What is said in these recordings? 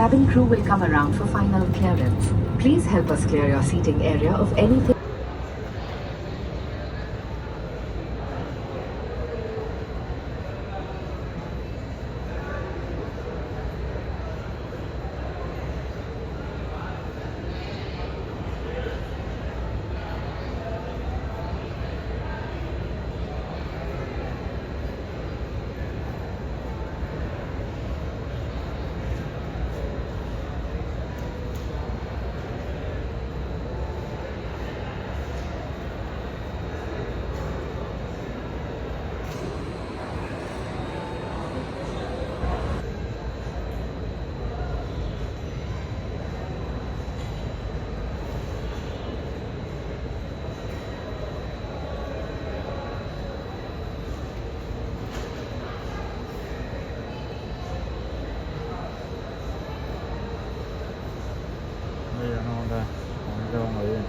cabin crew will come around for final clearance. Please help us clear your seating area of anything. Bây giờ nó đây, còn cho người đi.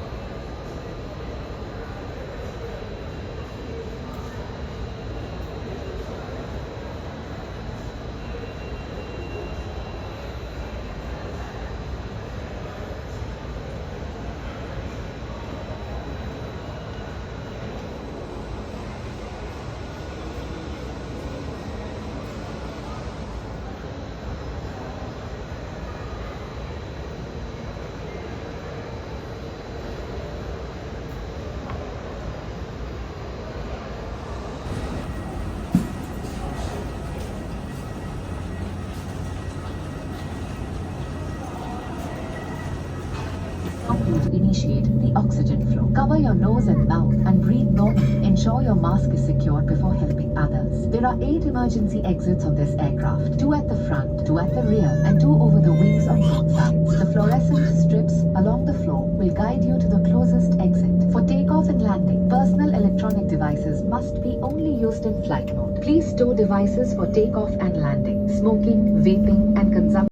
To initiate the oxygen flow. Cover your nose and mouth and breathe normally. Ensure your mask is secured before helping others. There are 8 emergency exits on this aircraft, 2 at the front, 2 at the rear, and 2 over the wings on both sides. The fluorescent strips along the floor will guide you to the closest exit. For takeoff and landing, personal electronic devices must be only used in flight mode. Please store devices for takeoff and landing. Smoking, vaping, and consumption